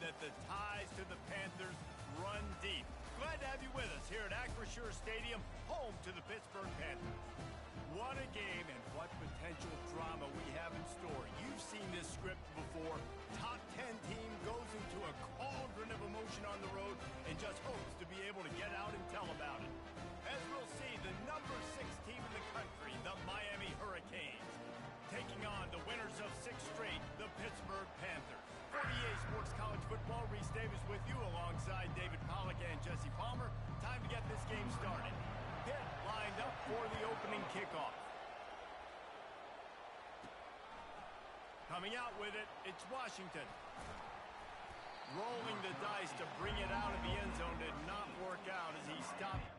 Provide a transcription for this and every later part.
that the ties to the Panthers run deep. Glad to have you with us here at Acrisure Stadium, home to the Pittsburgh Panthers. What a game and what potential drama we have in store. You've seen this script before. Top 10 team goes into a cauldron of emotion on the road and just hopes to be able to get out and tell about it. As we'll see, the number 6 team in the country, the Miami Hurricanes, taking on the winners of 6 straight, the Pittsburgh Panthers. For EA Sports College Football, Reese Davis with you alongside David Pollack and Jesse Palmer. Time to get this game started. Pitt lined up for the opening kickoff. Coming out with it, it's Washington. Rolling the dice to bring it out of the end zone did not work out as he stopped.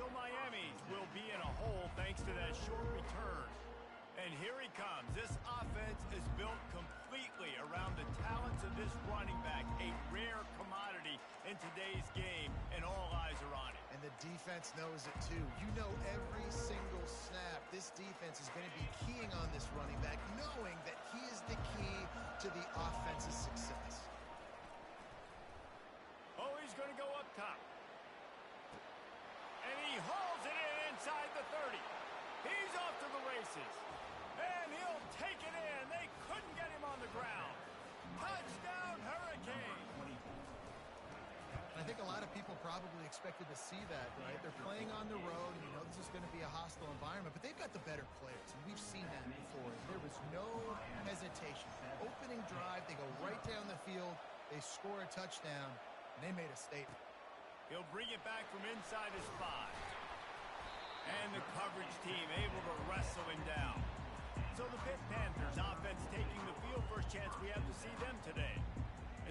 So Miami will be in a hole thanks to that short return. And here he comes. This offense is built completely around the talents of this running back, a rare commodity in today's game, and all eyes are on it. And the defense knows it too. You know every single snap, this defense is going to be keying on this running back, knowing that he is the key to the offense's success. Oh, he's going to go up top. And he hauls it in inside the 30. He's off to the races. And he'll take it in. They couldn't get him on the ground. Touchdown, Hurricane. I think a lot of people probably expected to see that, right? They're playing on the road, and you know this is going to be a hostile environment, but they've got the better players, and we've seen that before. There was no hesitation. Opening drive, they go right down the field, they score a touchdown, and they made a statement. He'll bring it back from inside his 5. And the coverage team able to wrestle him down. So the Pitt Panthers offense taking the field. First chance we have to see them today.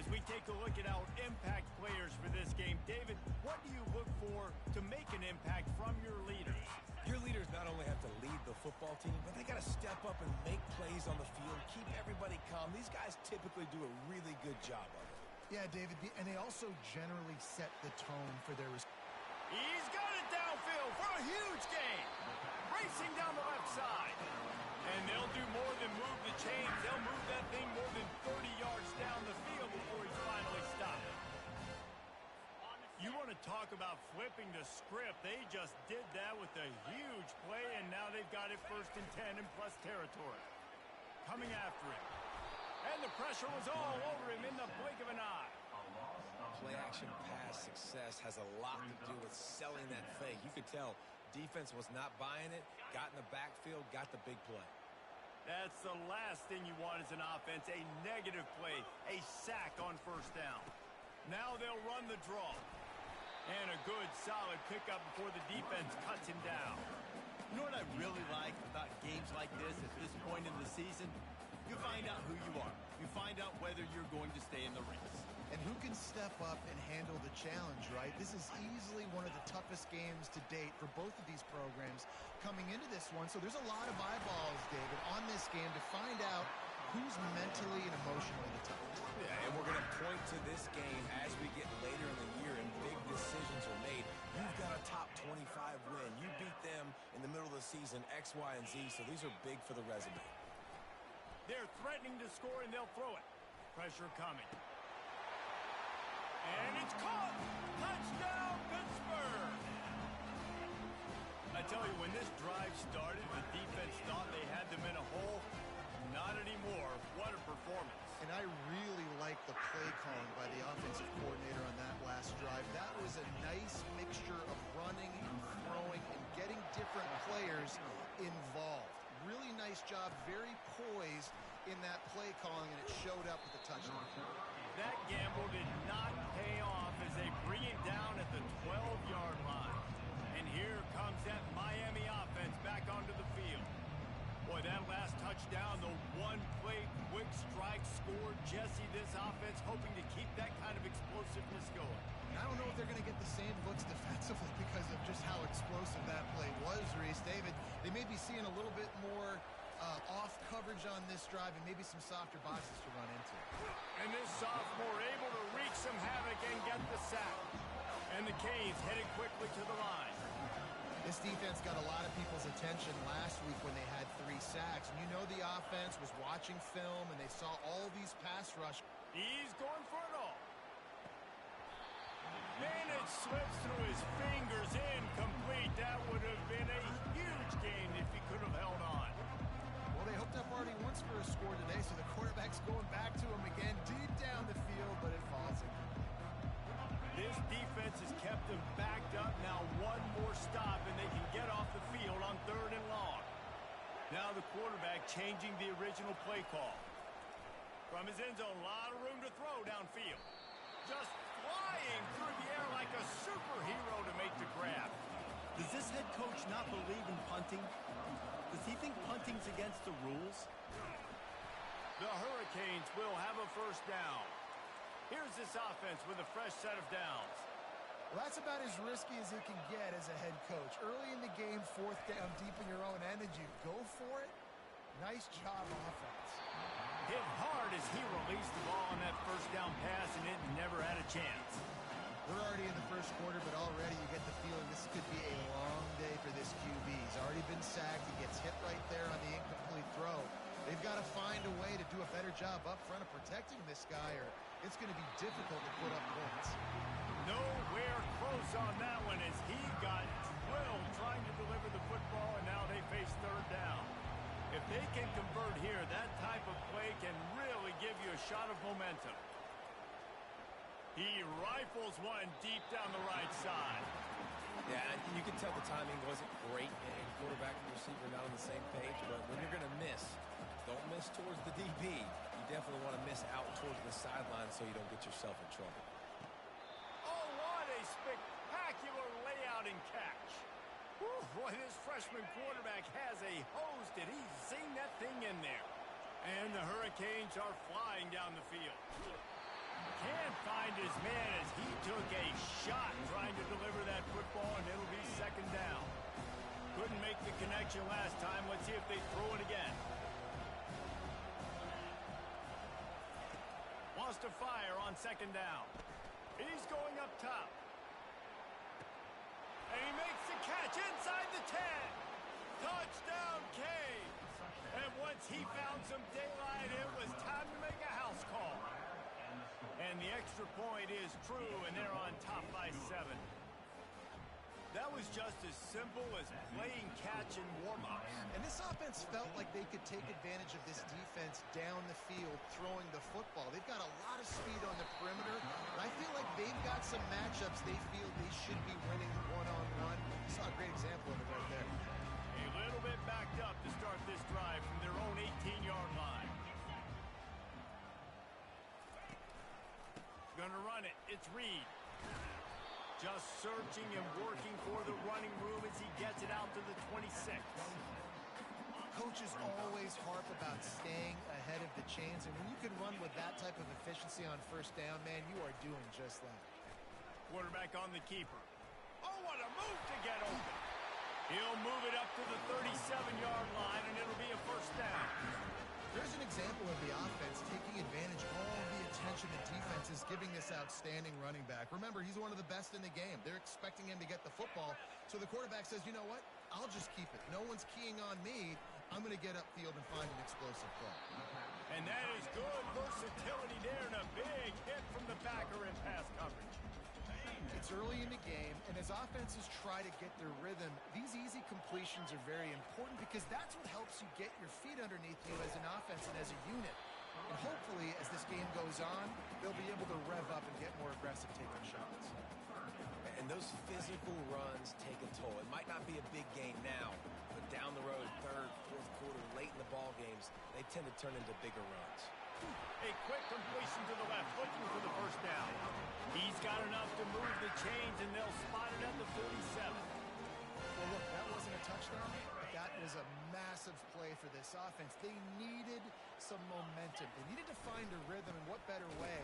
As we take a look at our impact players for this game, David, what do you look for to make an impact from your leaders? Your leaders not only have to lead the football team, but they got to step up and make plays on the field, keep everybody calm. These guys typically do a really good job of it. Yeah, David, and they also generally set the tone for their... He's got it downfield for a huge gain. Racing down the left side. And they'll do more than move the chains. They'll move that thing more than 30 yards down the field before he's finally stopped. You want to talk about flipping the script. They just did that with a huge play, and now they've got it 1st and 10 in plus territory. Coming after him. And the pressure was all over him in the blink of an eye. Play-action pass success has a lot to do with selling that fake. You could tell defense was not buying it, got in the backfield, got the big play. That's the last thing you want as an offense, a negative play, a sack on 1st down. Now they'll run the draw. And a good, solid pickup before the defense cuts him down. You know what I really like about games like this at this point in the season? You find out who you are. You find out whether you're going to stay in the race. And who can step up and handle the challenge, right? This is easily one of the toughest games to date for both of these programs coming into this one. So there's a lot of eyeballs, David, on this game to find out who's mentally and emotionally the toughest. Yeah, and we're going to point to this game as we get later in the year and big decisions are made. You've got a top 25 win. You beat them in the middle of the season, X, Y, and Z, so these are big for the resume. They're threatening to score, and they'll throw it. Pressure coming. And it's caught! Touchdown, Pittsburgh! I tell you, when this drive started, the defense thought they had them in a hole. Not anymore. What a performance. And I really like the play calling by the offensive coordinator on that last drive. That was a nice mixture of running and throwing and getting different players involved. Really nice job, very poised in that play calling, and it showed up with a touchdown. That gamble did not pay off as they bring it down at the 12-yard line. And here comes that Miami offense back onto the field. Boy, that last touchdown, the one-play quick strike score. Jesse, this offense hoping to keep that kind of explosiveness going. I don't know if they're going to get the same looks defensively because of just how explosive that play was, Reese. David, they may be seeing a little bit more off coverage on this drive and maybe some softer boxes to run into. And this sophomore able to wreak some havoc and get the sack. And the Canes headed quickly to the line. This defense got a lot of people's attention last week when they had 3 sacks. And you know the offense was watching film and they saw all these pass rush. He's going for it all. And it slips through his fingers, incomplete. That would have been a huge gain if he could have held on. Well, they hoped up already once for a score today, so the quarterback's going back to him again deep down the field, but it falls incomplete. This defense has kept them backed up. Now one more stop, and they can get off the field on 3rd and long. Now the quarterback changing the original play call. From his end zone, a lot of room to throw downfield. Just flying through the air like a superhero to make the grab. Does this head coach not believe in punting? Does he think punting's against the rules? The Hurricanes will have a first down. Here's this offense with a fresh set of downs. Well, that's about as risky as it can get as a head coach. Early in the game, 4th down, deep in your own end, and you go for it. Nice job, offense. Hit hard as he released the ball on that first down pass, and it never had a chance. We're already in the first quarter, but already you get the feeling this could be a long day for this QB. He's already been sacked. He gets hit right there on the incomplete throw. They've got to find a way to do a better job up front of protecting this guy, or it's going to be difficult to put up points. Nowhere close on that one as he got drilled trying to deliver the football, and now they face 3rd down. If they can convert here, that type of play can really give you a shot of momentum. He rifles one deep down the right side. Yeah, you can tell the timing wasn't great, and quarterback and receiver not on the same page, but when you're going to miss, don't miss towards the DB. You definitely want to miss out towards the sideline so you don't get yourself in trouble. Oh, what a spectacular layout and catch. Whew, boy, this freshman quarterback has a hose. Did he sing that thing in there? And the Hurricanes are flying down the field. Can't find his man as he took a shot trying to deliver that football, and it'll be 2nd down. Couldn't make the connection last time. Let's see if they throw it again. Wants to fire on 2nd down. He's going up top. And he makes the catch inside the 10. Touchdown, Canes. And once he found some daylight, it was time to make a house call. And the extra point is true, and they're on top by 7. That was just as simple as playing catch and warm-ups. And this offense felt like they could take advantage of this defense down the field throwing the football. They've got a lot of speed on the perimeter, and I feel like they've got some matchups they feel they should be winning one-on-one. You saw a great example of it right there. A little bit backed up to start this drive from their own 18-yard line. Gonna run it. It's Reed. Just searching and working for the running room as he gets it out to the 26. Coaches always harp about staying ahead of the chains, and when you can run with that type of efficiency on 1st down, man, you are doing just that. Quarterback on the keeper. Oh, what a move to get open. He'll move it up to the 37-yard line, and it'll be a 1st down. There's an example of the offense taking advantage of all the attention the defense is giving this outstanding running back. Remember, he's one of the best in the game. They're expecting him to get the football, so the quarterback says, you know what? I'll just keep it. No one's keying on me. I'm going to get upfield and find an explosive play. And that is good versatility there, and a big hit from the backer in pass coverage. It's early in the game, and as offenses try to get their rhythm, these easy completions are very important because that's what helps you get your feet underneath you as an offense and as a unit. And hopefully, as this game goes on, they'll be able to rev up and get more aggressive taking shots. And those physical runs take a toll. It might not be a big game now, but down the road, 3rd, 4th quarter, late in the ball games, they tend to turn into bigger runs. A quick completion to the left, looking for the 1st down. He's got enough to move the chains, and they'll spot it at the 47. Well, look, that wasn't a touchdown. That was a massive play for this offense. They needed some momentum. They needed to find a rhythm, and what better way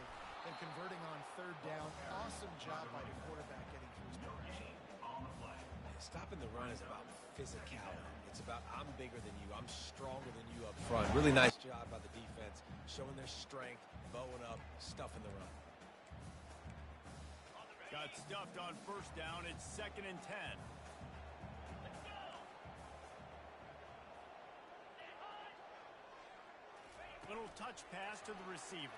than converting on 3rd down. Awesome job by the quarterback Stopping the run is about physicality. It's about I'm bigger than you. I'm stronger than you up front. Really nice job by the defense, showing their strength, bowing up, stuffing the run. Got stuffed on first down. It's 2nd and 10. Little touch pass to the receiver.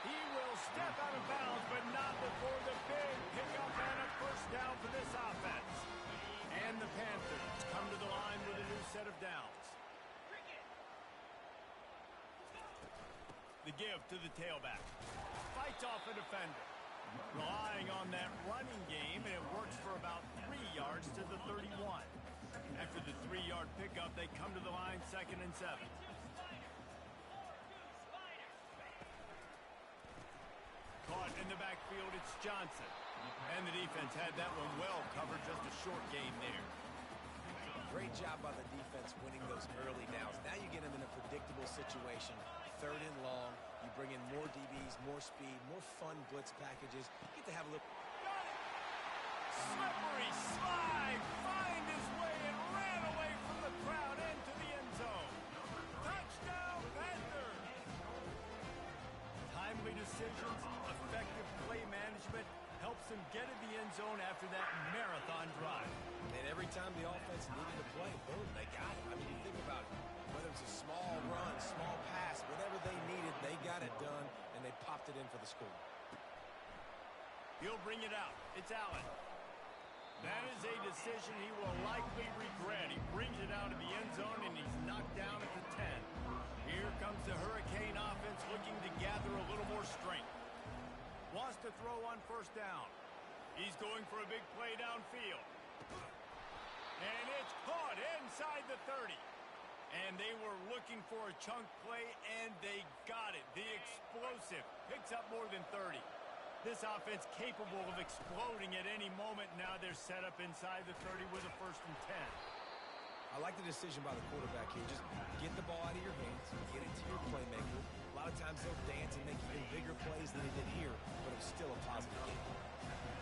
He will step out of bounds, but not before the big pickup and a first down for this offense. And the Panthers come to the line with a new set of downs. The give to the tailback. Fights off a defender. Relying on that running game, and it works for about 3 yards to the 31. After the 3-yard pickup, they come to the line 2nd and 7. Caught in the backfield, it's Johnson. And the defense had that one well covered, just a short gain there. Great job by the defense winning those early downs. Now you get them in a predictable situation. 3rd and long. You bring in more DBs, more speed, more fun blitz packages. You get to have a little... Got it! Slippery slide! Find his way and ran away from the crowd into the end zone. Touchdown, Panthers! Timely decisions, effective play management helps them get in the end zone after that marathon drive. And every time the offense needed to play, boom, they got it. I mean, you think about it. Whether it's a small run, small pass, whatever they needed, they got it done, and they popped it in for the score. He'll bring it out. It's Allen. That is a decision he will likely regret. He brings it out of the end zone, and he's knocked down at the 10. Here comes the Hurricane offense looking to gather a little more strength. Wants to throw on first down. He's going for a big play downfield. And it's caught inside the 30. And they were looking for a chunk play, and they got it. The explosive picks up more than 30. This offense capable of exploding at any moment. Now they're set up inside the 30 with a 1st and 10. I like the decision by the quarterback here. Just get the ball out of your hands, get it to your playmaker. A lot of times they'll dance and make even bigger plays than they did here, but it was still a positive game.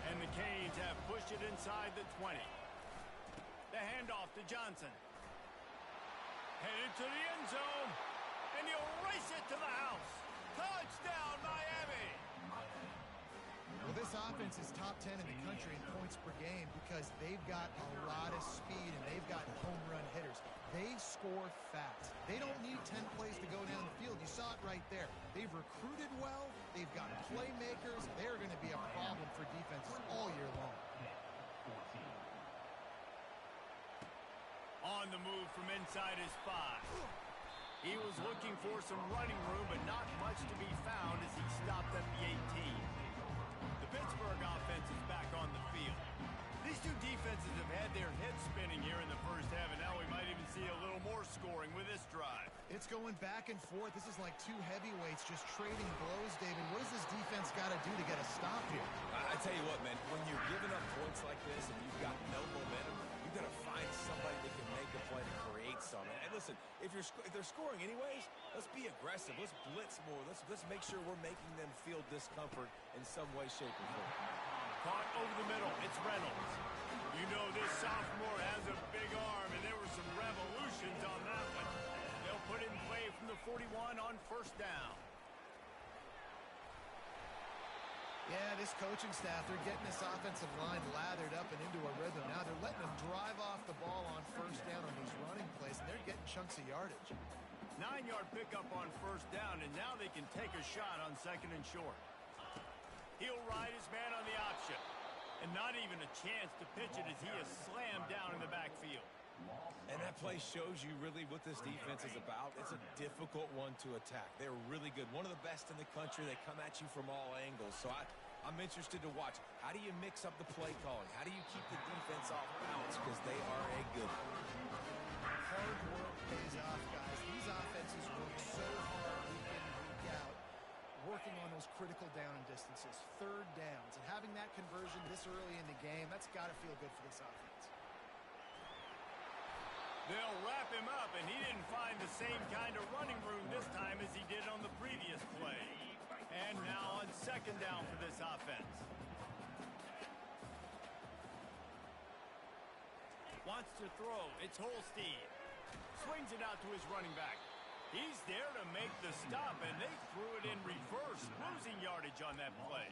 And the Canes have pushed it inside the 20. The handoff to Johnson. Headed to the end zone, and he'll race it to the house. Touchdown, Miami! Well, this offense is top 10 in the country in points per game because they've got a lot of speed and they've got home run hitters. They score fast. They don't need 10 plays to go down the field. You saw it right there. They've recruited well. They've got playmakers. They're going to be a problem for defenses all year long. On the move from inside his 5. He was looking for some running room, but not much to be found as he stopped at the 18. The Pittsburgh offense is back on the field. These two defenses have had their heads spinning here in the first half, and now we might even see a little more scoring with this drive. It's going back and forth. This is like two heavyweights just trading blows, David. What does this defense got to do to get a stop here? I tell you what, man, when you're giving up points like this and you've got no momentum, you've got to find somebody that can make a play to create some. And listen, if they're scoring anyways, let's be aggressive. Let's blitz more. Let's make sure we're making them feel discomfort in some way, shape, or form. Caught over the middle. It's Reynolds. You know this sophomore has a big arm, and there were some revolutions on that one. They'll put it in play from the 41 on first down. Yeah, this coaching staff, they're getting this offensive line lathered up and into a rhythm. Now they're letting them drive off the ball on first down on these running plays, and they're getting chunks of yardage. 9-yard pickup on first down, and now they can take a shot on 2nd and short. He'll ride his man on the option. And not even a chance to pitch it as he is slammed down in the backfield. And that play shows you really what this defense is about. It's a difficult one to attack. They're really good. One of the best in the country. They come at you from all angles. So I'm interested to watch. How do you mix up the play calling? How do you keep the defense off balance? Because they are a good one. Hard work pays off, guys. These offenses work so hard week in and week out, working on those critical down and distances, 3rd downs, and having that conversion this early in the game, that's got to feel good for this offense. They'll wrap him up, and he didn't find the same kind of running room this time as he did on the previous play. And now on 2nd down for this offense. Wants to throw. It's Holstein. Swings it out to his running back. He's there to make the stop, and they threw it in reverse, losing yardage on that play.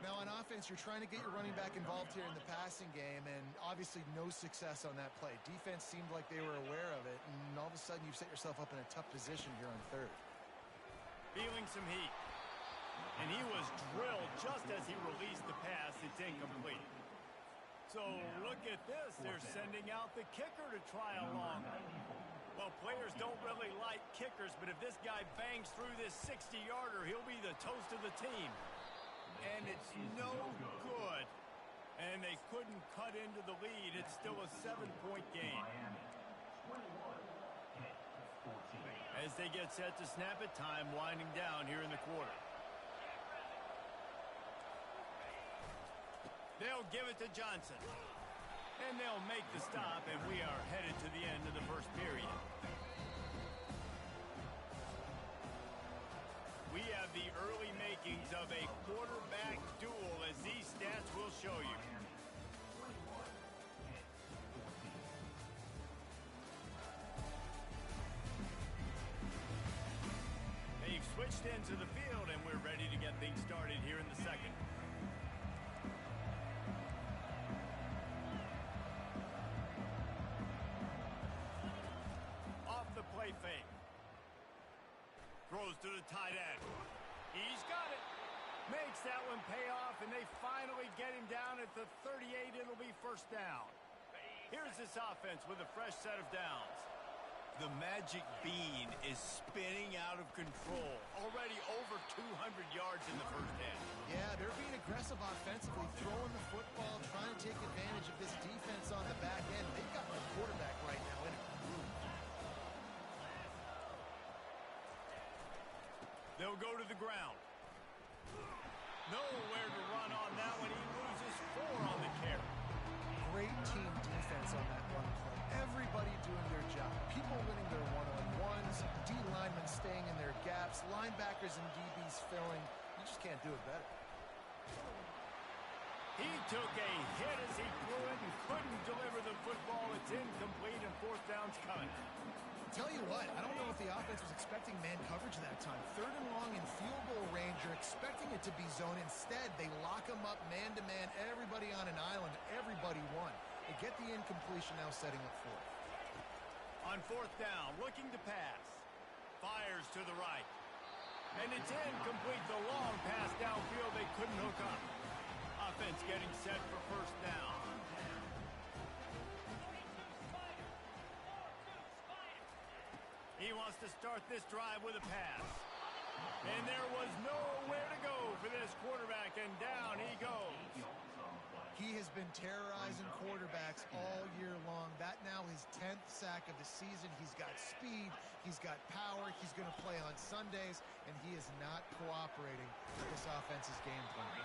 Now, on offense, you're trying to get your running back involved here in the passing game, and obviously no success on that play. Defense seemed like they were aware of it, and all of a sudden you've set yourself up in a tough position here on third. Feeling some heat. And he was drilled just as he released the pass. It's incomplete. So look at this. They're sending out the kicker to try along. Well, players don't really like kickers, but if this guy bangs through this 60-yarder, he'll be the toast of the team. And it's no good. And they couldn't cut into the lead. It's still a 7-point game. As they get set to snap it, time winding down here in the quarter. They'll give it to Johnson. And they'll make the stop, and we are headed to the end of the first period. We have the early makings of a quarterback duel, as these stats will show you. They've switched into the field, and we're ready to get things started here in the second. Fake. Throws to the tight end. He's got it. Makes that one pay off, and they finally get him down at the 38. It'll be first down. Here's this offense with a fresh set of downs. The magic bean is spinning out of control. Already over 200 yards in the first half. Yeah, they're being aggressive offensively, throwing the football, trying to take advantage of this defense on the back end. They've got the quarterback right now in a groove. They'll go to the ground. Nowhere to run on that one. He loses 4 on the carry. Great team defense on that one play. Everybody doing their job. People winning their one-on-ones. D linemen staying in their gaps. Linebackers and DBs filling. You just can't do it better. He took a hit as he threw it and couldn't deliver the football. It's incomplete, and fourth down's coming. Tell you what, I don't know if the offense was expecting man coverage that time. Third and long in field goal range, you're expecting it to be zone. Instead, they lock them up man-to-man, everybody on an island, everybody won. They get the incompletion, now setting up fourth. On fourth down, looking to pass. Fires to the right. And it's incomplete. The long pass downfield, they couldn't hook up. Offense getting set for first down. He wants to start this drive with a pass. And there was nowhere to go for this quarterback, and down he goes. He has been terrorizing quarterbacks all year long. That now his 10th sack of the season. He's got speed. He's got power. He's going to play on Sundays, and he is not cooperating with this offense's game plan.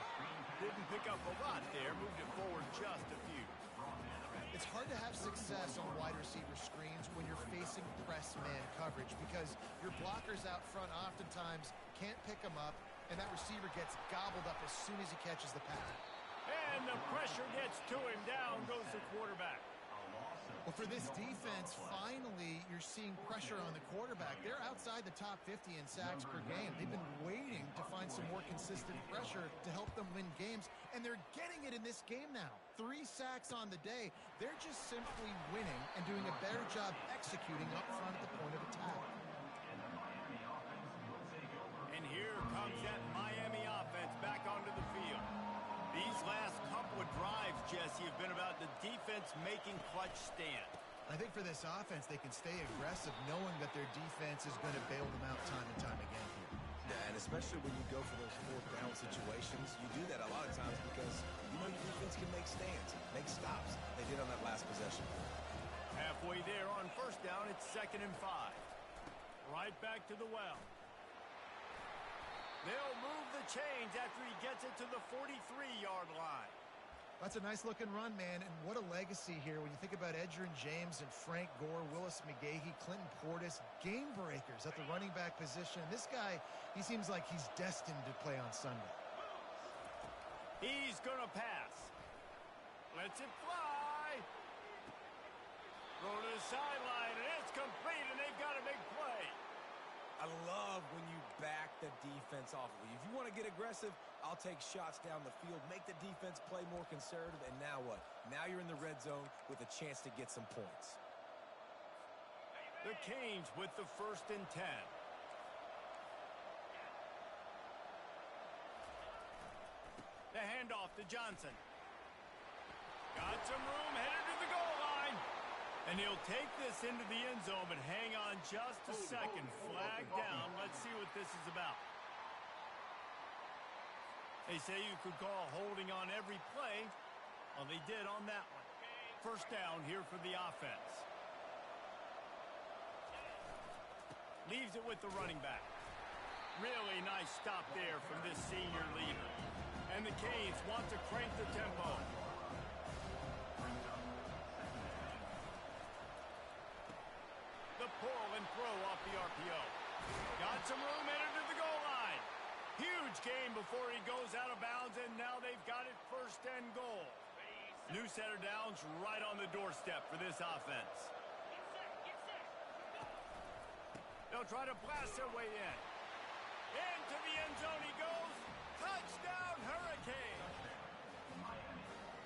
Didn't pick up a lot there. Moved it forward just a few. It's hard to have success on wide receiver screens when you're facing press man coverage because your blockers out front oftentimes can't pick them up, and that receiver gets gobbled up as soon as he catches the pass. And the pressure gets to him. Down goes the quarterback. Well, for this defense, finally, you're seeing pressure on the quarterback. They're outside the top 50 in sacks per game. They've been waiting to find some more consistent pressure to help them win games, and they're getting it in this game now. 3 sacks on the day. They're just simply winning and doing a better job executing up front at the point of attack. And here comes that Miami offense back onto the field. These last couple of drives, Jesse, have been about the defense making clutch stand. I think for this offense, they can stay aggressive knowing that their defense is going to bail them out time and time again here. Yeah, and especially when you go for those fourth down situations, you do that a lot of times because you know your defense can make stands, make stops. They did on that last possession. Halfway there on first down, it's 2nd and 5. Right back to the well. They'll move the chains after he gets it to the 43-yard line. That's a nice-looking run, man, and what a legacy here when you think about Edgerrin James and Frank Gore, Willis McGahee, Clinton Portis, game breakers at the running back position. This guy, he seems like he's destined to play on Sunday. He's going to pass. Lets it fly. Throw to the sideline, and it's complete, and they've got a big play. I love when you back the defense off of you. If you want to get aggressive, I'll take shots down the field, make the defense play more conservative, and now what? Now you're in the red zone with a chance to get some points. The Canes with the 1st and 10. The handoff to Johnson. Got some room, headed to the goal line. And he'll take this into the end zone, but hang on just a second. Flag down. Let's see what this is about. They say you could call holding on every play. Well, they did on that one. 1st down here for the offense. Leaves it with the running back. Really nice stop there from this senior leader. And the Canes want to crank the tempo. The pull and throw off the RPO. Got some room, headed to the goal line. Huge gain before he goes out of bounds, and now they've got it 1st and goal. New set of downs right on the doorstep for this offense. They'll try to blast their way in. Into the end zone he goes. Touchdown, Hurricane!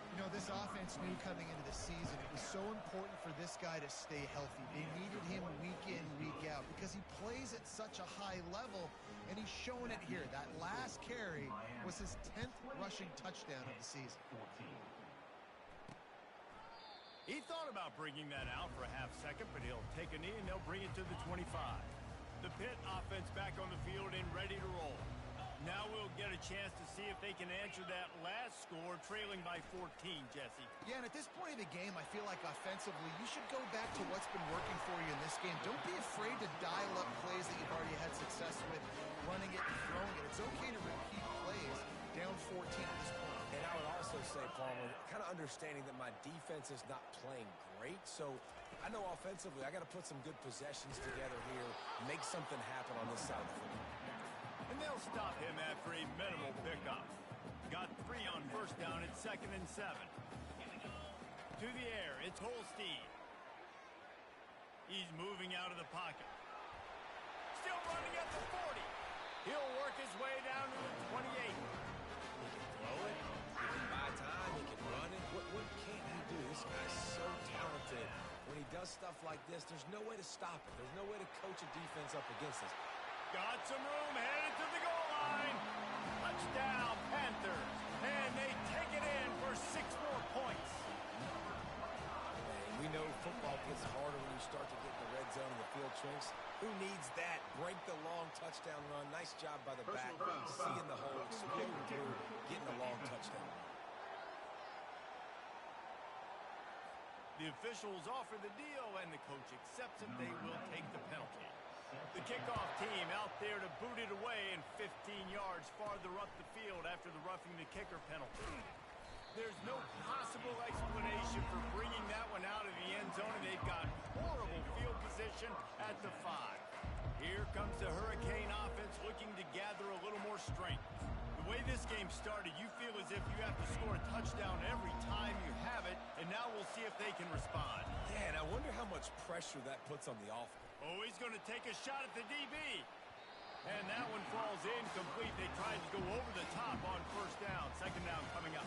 You know, this offense knew coming into the season it was so important for this guy to stay healthy. They needed him week in, week out because he plays at such a high level, and he's showing it here. That last carry was his 10th rushing touchdown of the season. He thought about bringing that out for a half second, but he'll take a knee and they'll bring it to the 25. The Pitt offense back on the field and ready to roll. Now we'll get a chance to see if they can answer that last score, trailing by 14, Jesse. Yeah, and at this point of the game, I feel like offensively, you should go back to what's been working for you in this game. Don't be afraid to dial up plays that you've already had success with, running it and throwing it. It's okay to repeat plays down 14 at this point. And I would also say, Palmer, kind of understanding that my defense is not playing great, so I know offensively I got to put some good possessions together here, make something happen on this side of the field. And they'll stop him after a minimal pickup. Got 3 on 1st down at 2nd and 7. To the air, it's Holstein. He's moving out of the pocket. Still running at the 40. He'll work his way down to the 28. He can throw it, he can buy time, he can run it. What can't he do? This guy's so talented. When he does stuff like this, there's no way to stop it. There's no way to coach a defense up against this. Got some room, headed to the goal line. Touchdown, Panthers. And they take it in for 6 more points. And we know football gets harder when you start to get in the red zone and the field shrinks. Who needs that? Break the long touchdown run. Nice job by the back. Seeing the hole, exploding through, getting a long touchdown. The officials offer the deal, and the coach accepts it. They will take the penalty. The kickoff team out there to boot it away, and 15 yards farther up the field after the roughing the kicker penalty. There's no possible explanation for bringing that one out of the end zone, and they've got horrible field position at the 5. Here comes the Hurricane offense looking to gather a little more strength. The way this game started, you feel as if you have to score a touchdown every time you have it, and now we'll see if they can respond. Yeah, and I wonder how much pressure that puts on the offense. Oh, he's going to take a shot at the DB. And that one falls incomplete. They tried to go over the top on 1st down. 2nd down coming up.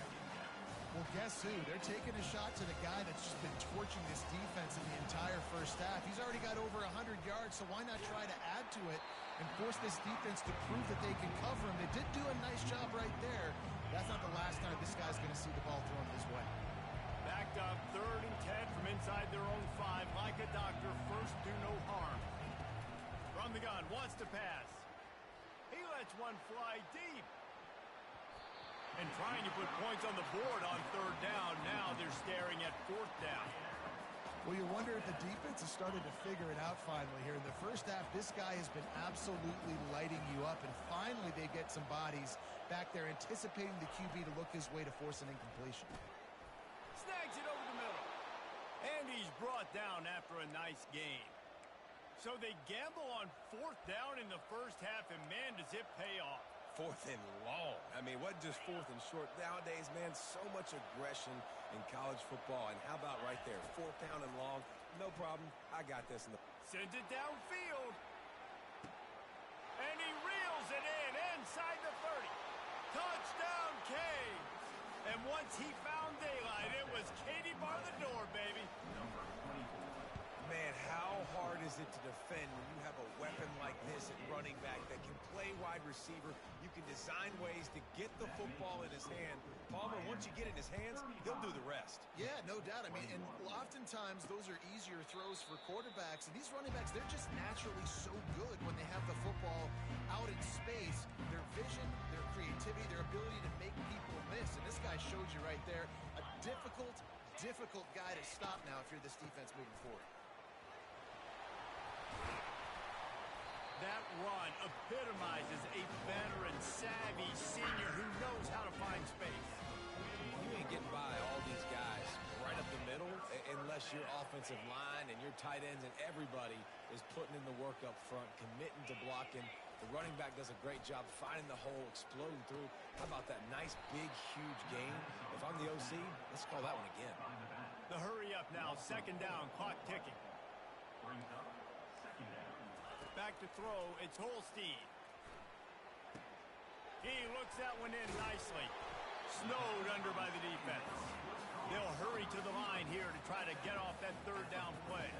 Well, guess who? They're taking a shot to the guy that's just been torching this defense in the entire 1st half. He's already got over 100 yards, so why not try to add to it and force this defense to prove that they can cover him? They did do a nice job right there. That's not the last time this guy's going to see the ball thrown his way. Backed up 3rd and 10 from inside their own 5. Like a doctor, first do no harm. From the gun, wants to pass. He lets one fly deep. And trying to put points on the board on 3rd down. Now they're staring at 4th down. Well, you wonder if the defense has started to figure it out finally here. In the 1st half, this guy has been absolutely lighting you up, and finally they get some bodies back there anticipating the QB to look his way to force an incompletion. Snags it over the middle. And he's brought down after a nice gain. So they gamble on 4th down in the 1st half, and man, does it pay off. 4th and long. I mean, what just 4th and short? Nowadays, man, so much aggression in college football. And how about right there, 4th down and long, no problem. I got this. Sends it downfield. And he reels it in inside the 30. Touchdown, Canes. And once he found daylight, it was Katie bar the door, baby. Man, how hard is it to defend when you have a weapon like this at running back that can play wide receiver? You can design ways to get the football in his hand. Palmer, once you get it in his hands, he'll do the rest. Yeah, no doubt. I mean, and oftentimes those are easier throws for quarterbacks. And these running backs, they're just naturally so good when they have the football out in space. Their vision, their creativity, their ability to make people miss. And this guy showed you right there, a difficult guy to stop now if you're this defense moving forward. That run epitomizes a veteran, savvy senior who knows how to find space. You ain't getting by all these guys right up the middle unless your offensive line and your tight ends and everybody is putting in the work up front, committing to blocking. The running back does a great job finding the hole, exploding through. How about that nice, big, huge game? If I'm the OC, let's call that one again. The hurry up now, second down, clock ticking. Back to throw, it's Holstein. He looks that one in nicely. Snowed under by the defense. They'll hurry to the line here to try to get off that third down play.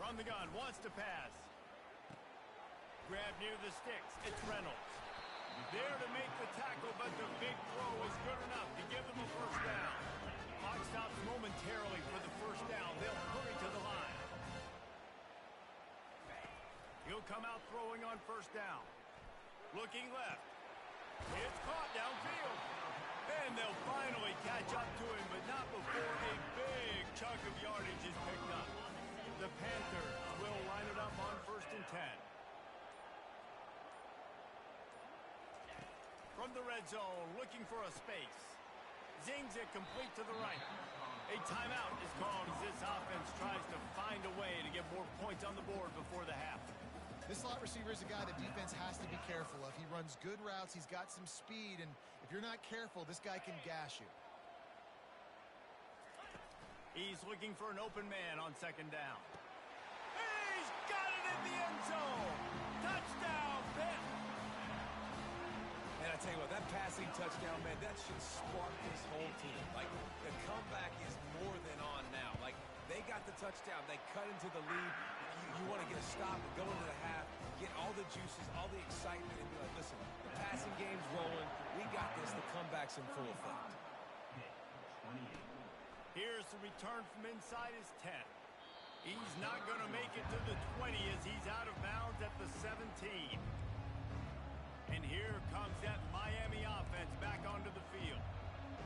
From the gun, wants to pass. Grab near the sticks, it's Reynolds. There to make the tackle, but the big throw is good enough to give them a first down. Clock stops momentarily for the first down. They'll hurry to the line. He'll come out throwing on first down. Looking left. It's caught downfield. And they'll finally catch up to him, but not before a big chunk of yardage is picked up. The Panthers will line it up on 1st and 10. From the red zone, looking for a space. Zings it complete to the right. A timeout is called as this offense tries to find a way to get more points on the board before the half. This slot receiver is a guy the defense has to be careful of. He runs good routes. He's got some speed. And if you're not careful, this guy can gash you. He's looking for an open man on second down. He's got it in the end zone. Touchdown, Pitt. And I tell you what, that passing touchdown, man, that should spark this whole team. Like, the comeback is more than on now. Like, they got the touchdown. They cut into the lead. You want to get a stop and go into the half, get all the juices, all the excitement, and be like, listen, the passing game's rolling. We got this. The comeback's in full effect. Here's the return from inside his 10. He's not going to make it to the 20 as he's out of bounds at the 17. And here comes that Miami offense back onto the field.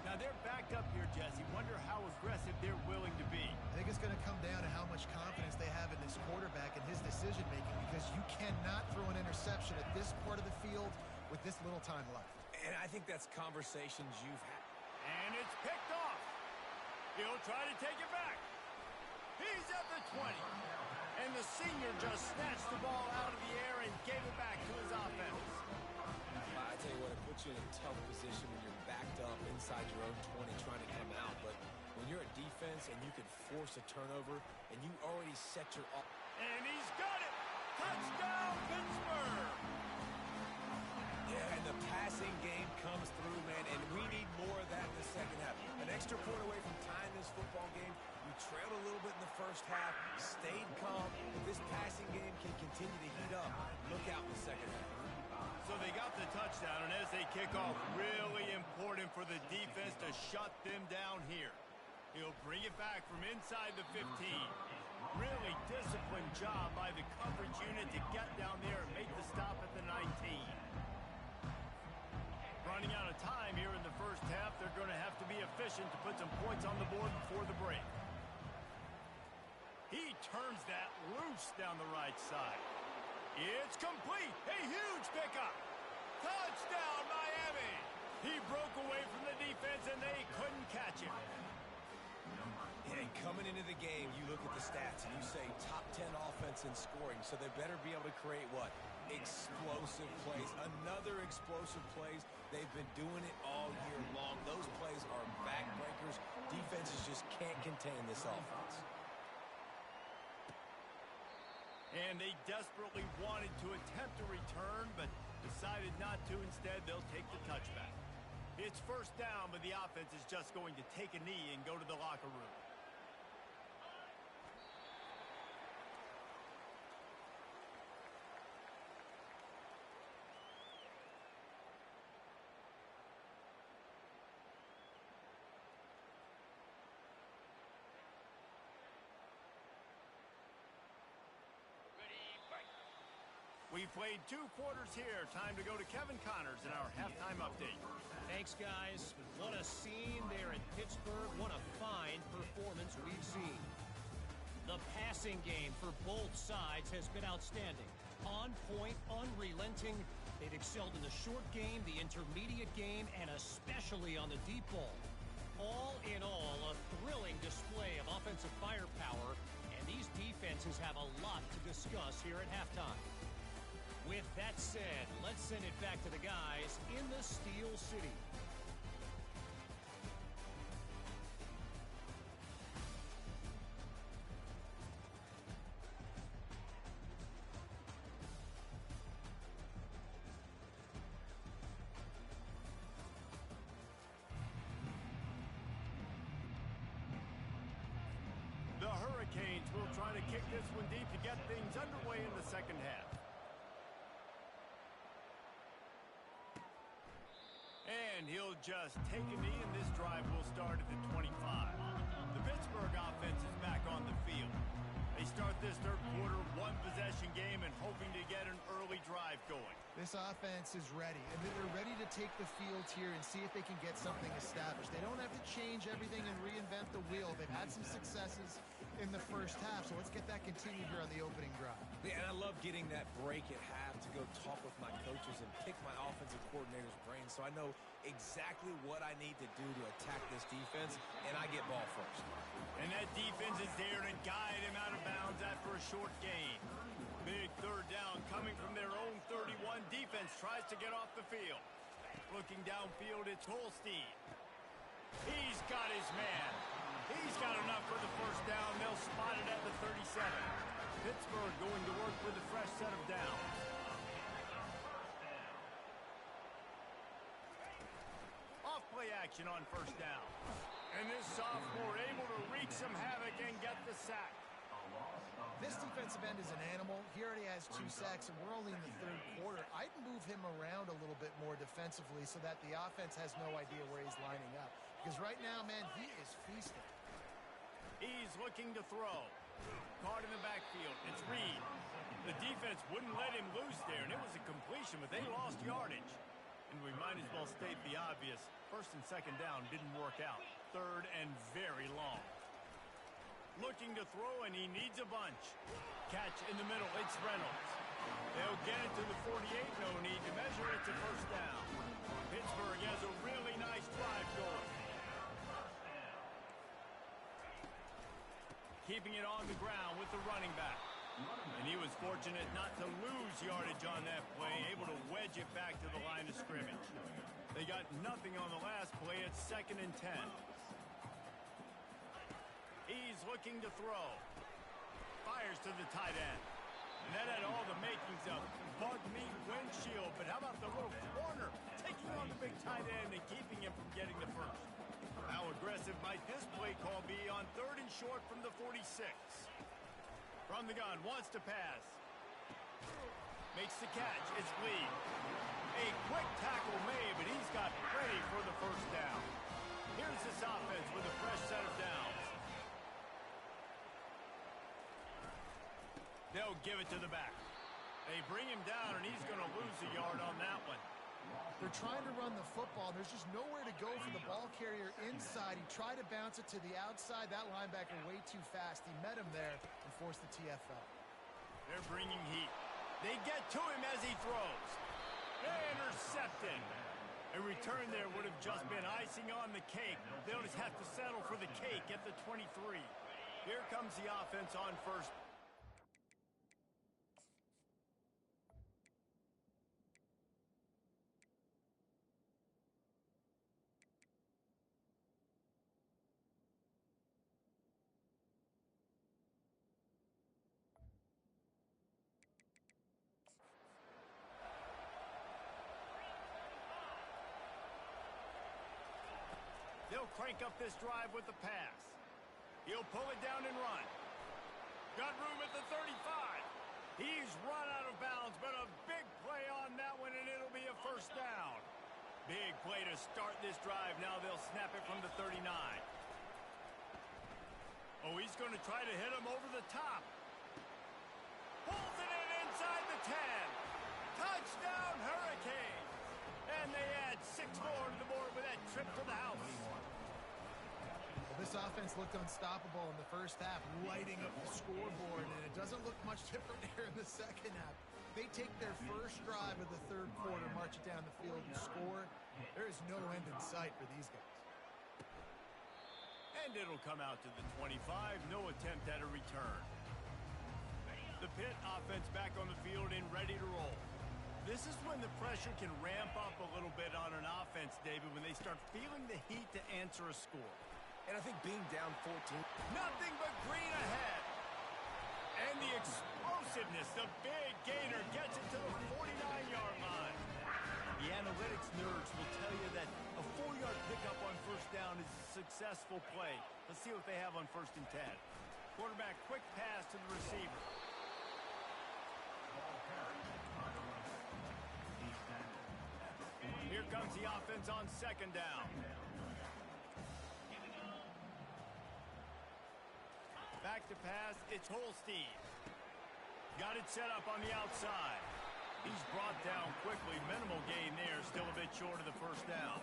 Now they're backed up here, Jesse. Wonder how aggressive they're willing to be. I think it's going to come down to how much confidence they have in this quarterback and his decision-making, because you cannot throw an interception at this part of the field with this little time left. And I think that's conversations you've had. And it's picked off. He'll try to take it back. He's at the 20. And the senior just snatched the ball out of the air and gave it back to his offense. I tell you what, it puts you in a tough position when you're backed up inside your own 20 trying to come out. But when you're a defense and you can force a turnover and you already set your... And he's got it! Touchdown, Pittsburgh! Yeah, and the passing game comes through, man, and we need more of that in the second half. An extra point away from tying this football game. You trailed a little bit in the first half, stayed calm. If this passing game can continue to heat up, look out in the second half. So they got the touchdown, and as they kick off, really important for the defense to shut them down here. He'll bring it back from inside the 15. Really disciplined job by the coverage unit to get down there and make the stop at the 19. Running out of time here in the first half, they're going to have to be efficient to put some points on the board before the break. He turns that loose down the right side. It's complete. A huge pickup. Touchdown, Miami. He broke away from the defense, and they couldn't catch him. And coming into the game, you look at the stats, and you say top 10 offense in scoring, so they better be able to create what? Explosive plays. Another explosive plays They've been doing it all year long. Those plays are backbreakers. Defenses just can't contain this offense. And they desperately wanted to attempt a return, but decided not to. Instead, they'll take the touchback. It's first down, but the offense is just going to take a knee and go to the locker room. We played 2 quarters here. Time to go to Kevin Connors in our halftime update. Thanks, guys. What a scene there in Pittsburgh. What a fine performance we've seen. The passing game for both sides has been outstanding. On point, unrelenting. They've excelled in the short game, the intermediate game, and especially on the deep ball. All in all, a thrilling display of offensive firepower, and these defenses have a lot to discuss here at halftime. With that said, let's send it back to the guys in the Steel City. The Hurricanes will try to kick this one deep to get things underway in the second half. And he'll just take a knee, and this drive will start at the 25. The Pittsburgh offense is back on the field. They start this third quarter, 1-possession game, and hoping to get an early drive going. This offense is ready, and they're ready to take the field here and see if they can get something established. They don't have to change everything and reinvent the wheel. They've had some successes in the first half, so let's get that continued here on the opening drive. Yeah, and I love getting that break at half to go talk with my coaches and pick my offensive coordinator's brain so I know exactly what I need to do to attack this defense, and I get ball first. And that defense is there to guide him out of bounds after a short gain. Big third down coming from their own 31. Defense tries to get off the field. Looking downfield, it's Holstein. He's got his man. He's got enough for the first down. They'll spot it at the 37. Pittsburgh going to work with a fresh set of downs. Off-play action on first down. And this sophomore able to wreak some havoc and get the sack. This defensive end is an animal. He already has 2 sacks, and we're only in the third quarter. I'd move him around a little bit more defensively so that the offense has no idea where he's lining up. Because right now, man, he is feasting. He's looking to throw. Caught in the backfield. It's Reed. The defense wouldn't let him loose there, and it was a completion, but they lost yardage. And we might as well state the obvious. First and second down didn't work out. Third and very long. Looking to throw, and he needs a bunch. Catch in the middle. It's Reynolds. They'll get it to the 48. No need to measure it to first down. Pittsburgh has a really nice drive going. Keeping it on the ground with the running back. And he was fortunate not to lose yardage on that play, able to wedge it back to the line of scrimmage. They got nothing on the last play. It's 2nd and 10. He's looking to throw. Fires to the tight end. And that had all the makings of bug meat windshield. But how about the little corner taking on the big tight end and keeping him from getting the first? How aggressive might this play call be on 3rd and short from the 46? From the gun, wants to pass. Makes the catch. It's Lee. A quick tackle made, but he's got plenty for the first down. Here's this offense with a fresh set of downs. They'll give it to the back. They bring him down, and he's going to lose a yard on that one. They're trying to run the football. There's just nowhere to go for the ball carrier inside. He tried to bounce it to the outside. That linebacker way too fast. He met him there and forced the TFL. They're bringing heat. They get to him as he throws. Intercepted. A return there would have just been icing on the cake. They'll just have to settle for the cake at the 23. Here comes the offense on first. They'll crank up this drive with the pass. He'll pull it down and run. Got room at the 35. He's run out of bounds, but a big play on that one, and it'll be a first down. Big play to start this drive. Now they'll snap it from the 39. Oh, he's going to try to hit him over the top. Pulls it in inside the 10. Touchdown, Hurricane. And they add 6 more to the board with that trip to the house. Well, this offense looked unstoppable in the first half, lighting up the scoreboard, and it doesn't look much different here in the second half. They take their first drive of the third quarter, march it down the field, and score. There is no end in sight for these guys. And it'll come out to the 25. No attempt at a return. The Pitt offense back on the field and ready to roll. This is when the pressure can ramp up a little bit on an offense, David, when they start feeling the heat to answer a score. And I think being down 14. Nothing but green ahead. And the explosiveness, the big gainer gets it to the 49-yard line. The analytics nerds will tell you that a 4-yard pickup on first down is a successful play. Let's see what they have on 1st and 10. Quarterback, quick pass to the receiver. Here comes the offense on 2nd down. Back to pass, it's Holstein. Got it set up on the outside. He's brought down quickly. Minimal gain there, still a bit short of the first down.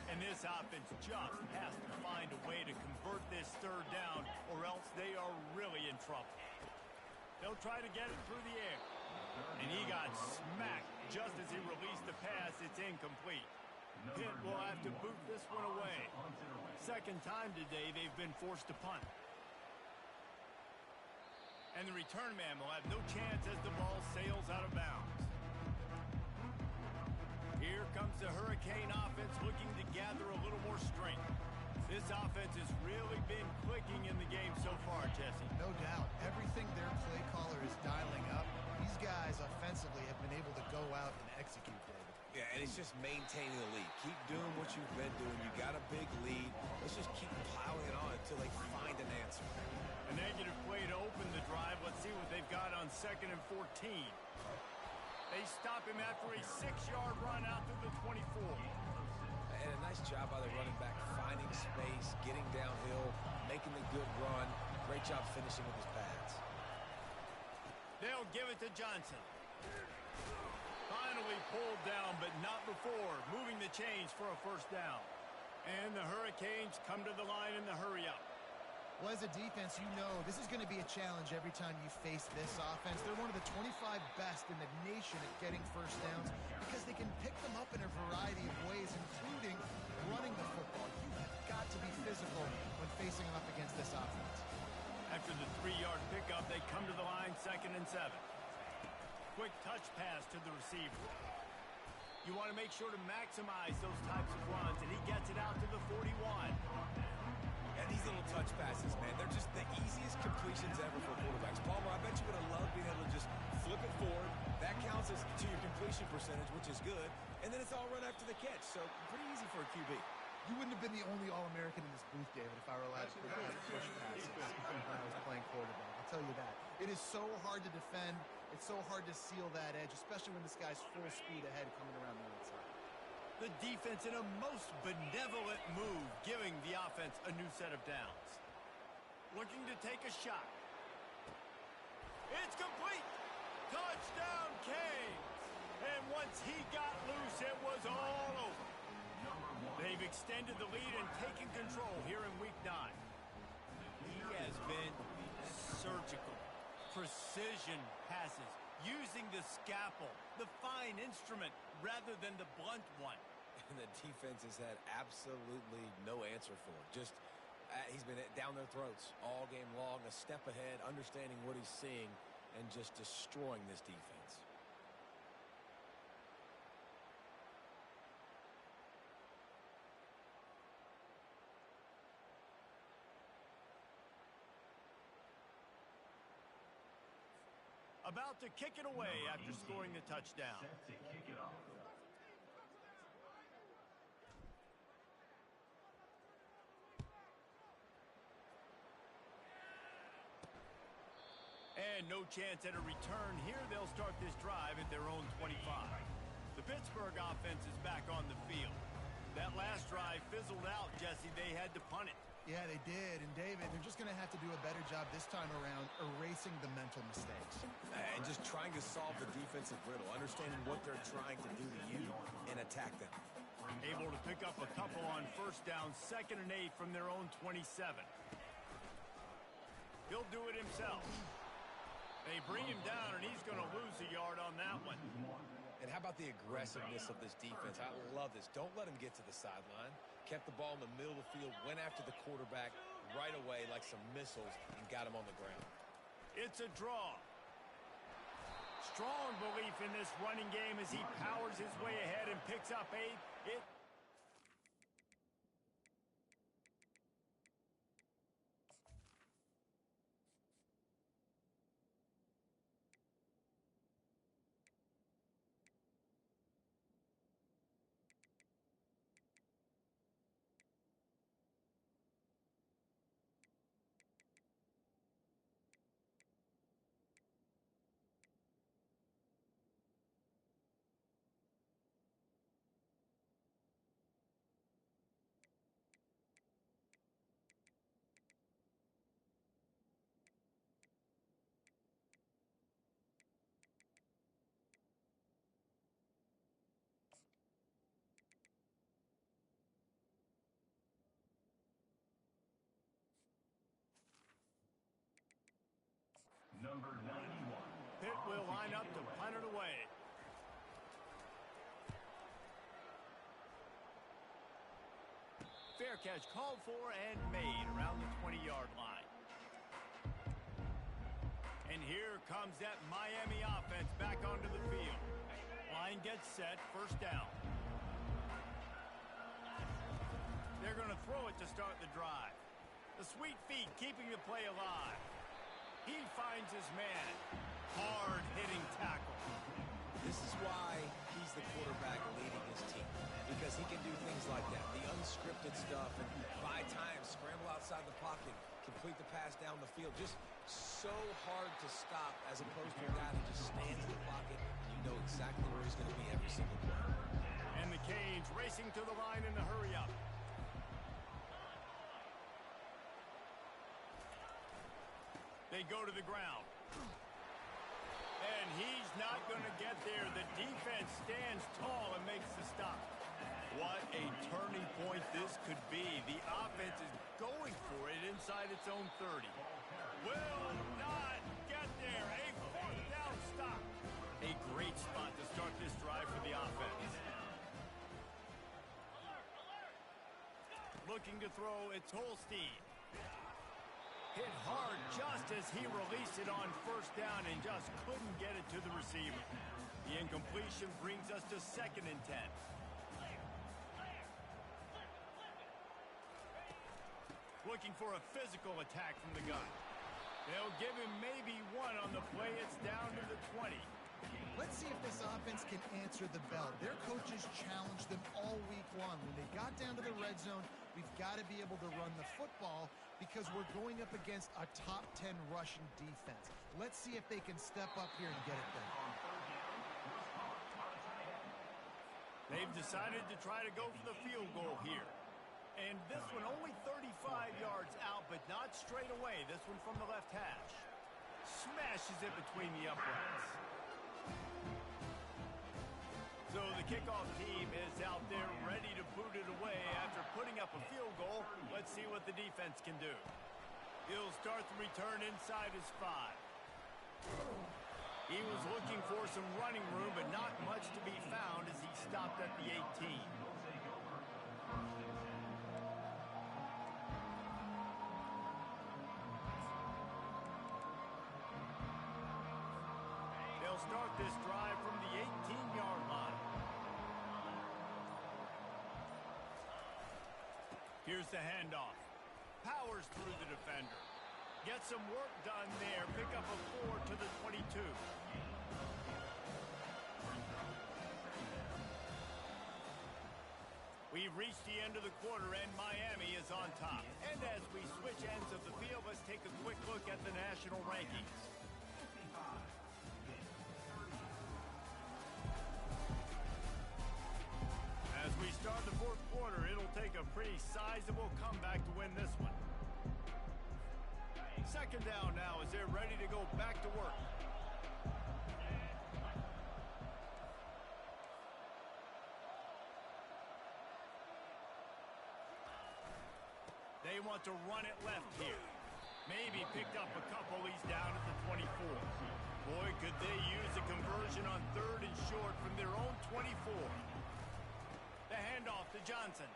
And this offense just has to find a way to convert this 3rd down, or else they are really in trouble. They'll try to get it through the air. And he got smacked just as he released the pass. It's incomplete. Pitt will have to boot this one away. 2nd time today they've been forced to punt. And the return man will have no chance as the ball sails out of bounds. Here comes the Hurricane offense looking to gather a little more strength. This offense has really been clicking in the game so far, Jesse. No doubt. Everything their play caller is dialing up, these guys offensively have been able to go out and execute, David. Yeah, and it's just maintaining the lead. Keep doing what you've been doing. You got a big lead. Let's just keep plowing it on until they find an answer. A negative play to open the drive. Let's see what they've got on 2nd and 14. They stop him after a 6-yard run out to the 24. And a nice job by the running back, finding space, getting downhill, making the good run. Great job finishing with his pads. They'll give it to Johnson. Finally pulled down, but not before. Moving the chains for a first down. And the Hurricanes come to the line in the hurry-up. Well, as a defense, you know this is going to be a challenge every time you face this offense. They're one of the 25 best in the nation at getting first downs because they can pick them up in a variety of ways, including running the football. You've got to be physical when facing up against this offense. After the 3-yard pickup, they come to the line 2nd and 7. Quick touch pass to the receiver. You want to make sure to maximize those types of runs, and he gets it out to the 41. And these little touch passes, man, they're just the easiest completions ever for quarterbacks. Palmer, I bet you would have loved being able to just flip it forward. That counts as to your completion percentage, which is good. And then it's all run after the catch, so pretty easy for a QB. You wouldn't have been the only All-American in this booth, David, if I were allowed to push passes when I was playing quarterback. I'll tell you that. It is so hard to defend. It's so hard to seal that edge, especially when this guy's full speed ahead coming around the outside. The defense in a most benevolent move, giving the offense a new set of downs. Looking to take a shot. It's complete. Touchdown, Canes. And once he got loose, it was all over. They've extended the lead and taken control here in Week 9. He has been surgical. Precision passes. Using the scalpel, the fine instrument, rather than the blunt one. And the defense has had absolutely no answer for it. Just, he's been down their throats all game long, a step ahead, understanding what he's seeing, and just destroying this defense. About to kick it away after scoring the touchdown. And no chance at a return here. They'll start this drive at their own 25. The Pittsburgh offense is back on the field. That last drive fizzled out, Jesse. They had to punt it. Yeah, they did. And, David, they're just going to have to do a better job this time around erasing the mental mistakes. And just trying to solve the defensive riddle, understanding what they're trying to do to you and attack them. Able to pick up a couple on first down, 2nd and 8 from their own 27. He'll do it himself. They bring him down, and he's going to lose a yard on that one. And how about the aggressiveness of this defense? I love this. Don't let him get to the sideline. Kept the ball in the middle of the field, went after the quarterback right away like some missiles, and got him on the ground. It's a draw. Strong belief in this running game as he powers his way ahead and picks up 8. Number 91. Pitt will line up to punt it away. Fair catch called for and made around the 20-yard line. And here comes that Miami offense back onto the field. Line gets set, 1st down. They're going to throw it to start the drive. The sweet feet keeping the play alive. He finds his man. Hard-hitting tackle. This is why he's the quarterback leading his team, because he can do things like that, the unscripted stuff, and buy time, scramble outside the pocket, complete the pass down the field. Just so hard to stop as opposed to a guy that just stands in the pocket. You know exactly where he's going to be every single play. And the Canes racing to the line in the hurry-up. They go to the ground. And he's not going to get there. The defense stands tall and makes the stop. What a turning point this could be. The offense is going for it inside its own 30. Will not get there. A 4th down stop. A great spot to start this drive for the offense. Looking to throw, it's Holstein. Hit hard just as he released it on 1st down and just couldn't get it to the receiver. The incompletion brings us to 2nd and 10. Looking for a physical attack from the gun. They'll give him maybe one on the play. It's down to the 20. Let's see if this offense can answer the bell. Their coaches challenged them all week long. When they got down to the red zone, we've got to be able to run the football because we're going up against a top 10 Russian defense. Let's see if they can step up here and get it done. They've decided to try to go for the field goal here. And this one only 35 yards out, but not straight away. This one from the left hash. Smashes it between the uprights. So the kickoff team is out there ready to boot it away after putting up a field goal. Let's see what the defense can do. He'll start the return inside his 5. He was looking for some running room, but not much to be found as he stopped at the 18. They'll start this drive from the 18-yard line. Here's the handoff. Powers through the defender. Get some work done there. Pick up a 4 to the 22. We've reached the end of the quarter, and Miami is on top. And as we switch ends of the field, let's take a quick look at the national rankings. a sizable comeback to win this one. Second down now as they're ready to go back to work. They want to run it left here. Maybe picked up a couple. He's down at the 24. Boy, could they use a conversion on 3rd and short from their own 24. The handoff to Johnson.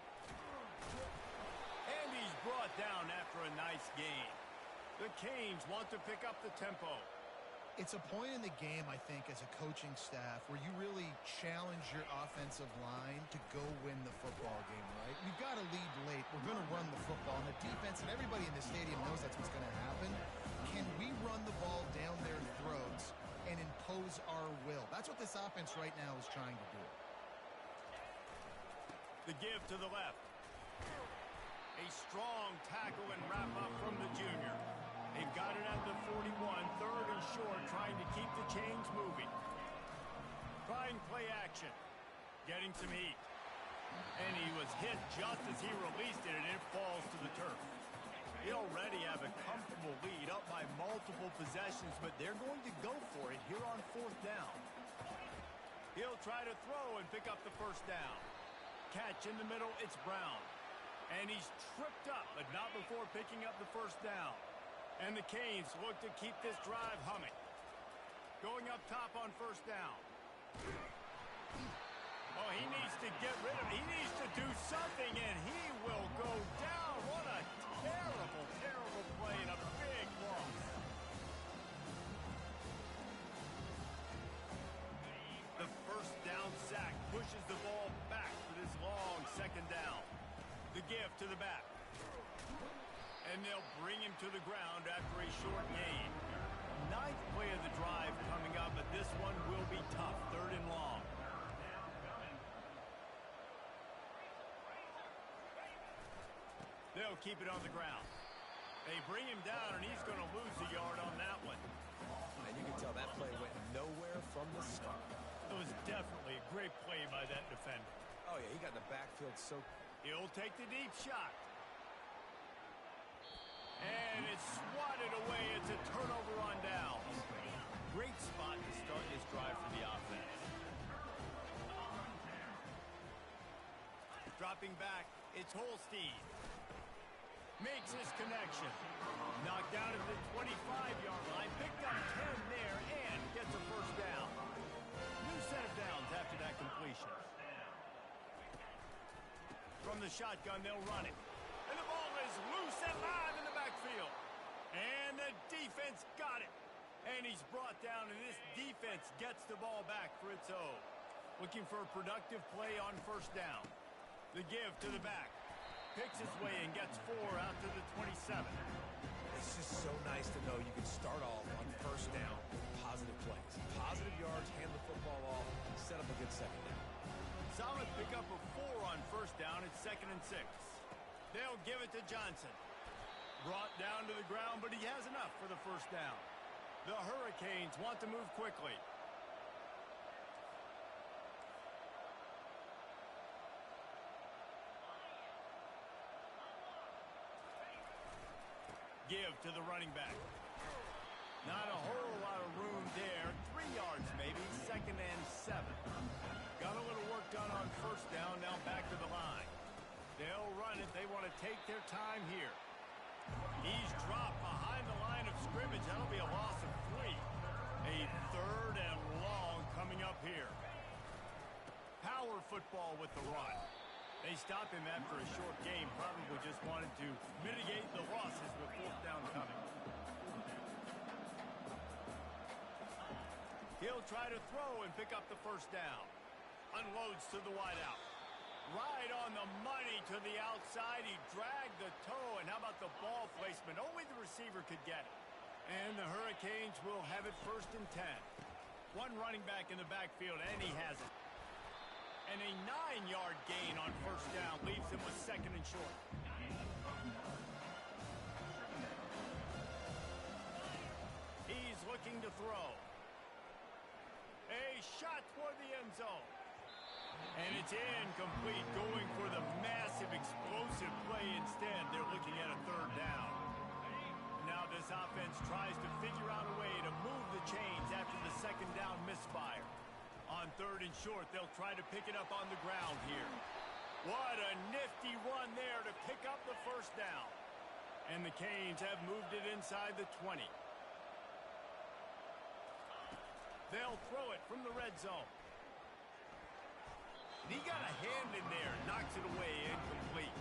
And he's brought down after a nice gain. The Canes want to pick up the tempo. It's a point in the game, I think, as a coaching staff where you really challenge your offensive line to go win the football game, right? We've got to lead late. We're going to run the football. And the defense and everybody in the stadium knows that's what's going to happen. Can we run the ball down their throats and impose our will? That's what this offense right now is trying to do. The give to the left. A strong tackle and wrap up from the junior. They've got it at the 41, 3rd and short, trying to keep the chains moving. Trying play action. Getting some heat. And he was hit just as he released it, and it falls to the turf. They already have a comfortable lead up by multiple possessions, but they're going to go for it here on 4th down. He'll try to throw and pick up the first down. Catch in the middle, it's Brown. And he's tripped up, but not before picking up the first down. And the Canes look to keep this drive humming. Going up top on first down. Oh, he needs to get rid of it. He needs to do something, and he will go down. What a terrible, terrible play and a big loss. The first down sack pushes the ball back for this long second down. The give to the back. And they'll bring him to the ground after a short gain. 9th play of the drive coming up, but this one will be tough. 3rd and long. They'll keep it on the ground. They bring him down, and he's going to lose a yard on that one. And you can tell that play went nowhere from the start. It was definitely a great play by that defender. Oh, yeah, he got in the backfield so... He'll take the deep shot. And it's swatted away. It's a turnover on down. Great spot to start this drive for the offense. Dropping back, it's Holstein. Makes his connection. Knocked down at the 25-yard line. Picked up 10 there and gets a first down. New set of downs after that completion. From the shotgun, they'll run it. And the ball is loose and live in the backfield. And the defense got it. And he's brought down, and this defense gets the ball back for its own. Looking for a productive play on first down. The give to the back. Picks his way and gets 4 out to the 27. It's just so nice to know you can start off on first down with positive plays. Positive yards, hand the football off, set up a good second down. Solid pickup of 4 on first down. It's 2nd and 6. They'll give it to Johnson. Brought down to the ground, but he has enough for the first down. The Hurricanes want to move quickly. Give to the running back. Not a whole lot of room there. 3 yards maybe. 2nd and 7. Got a little work done on first down. Now back to the line. They'll run it. They want to take their time here. He's dropped behind the line of scrimmage. That'll be a loss of 3. A 3rd and long coming up here. Power football with the run. They stopped him after a short game. Probably just wanted to mitigate the losses with 4th down coming. He'll try to throw and pick up the first down. Unloads to the wideout. Right on the money to the outside. He dragged the toe. And how about the ball placement? Only the receiver could get it. And the Hurricanes will have it 1st and 10. One running back in the backfield, and he has it. And a 9-yard gain on first down leaves him with 2nd and short. He's looking to throw. A shot toward the end zone. And it's incomplete, going for the massive explosive play instead. They're looking at a third down. Now this offense tries to figure out a way to move the chains after the second down misfire. On third and short, they'll try to pick it up on the ground here. What a nifty run there to pick up the first down. And the Canes have moved it inside the 20. They'll throw it from the red zone. He got a hand in there, knocks it away, incomplete.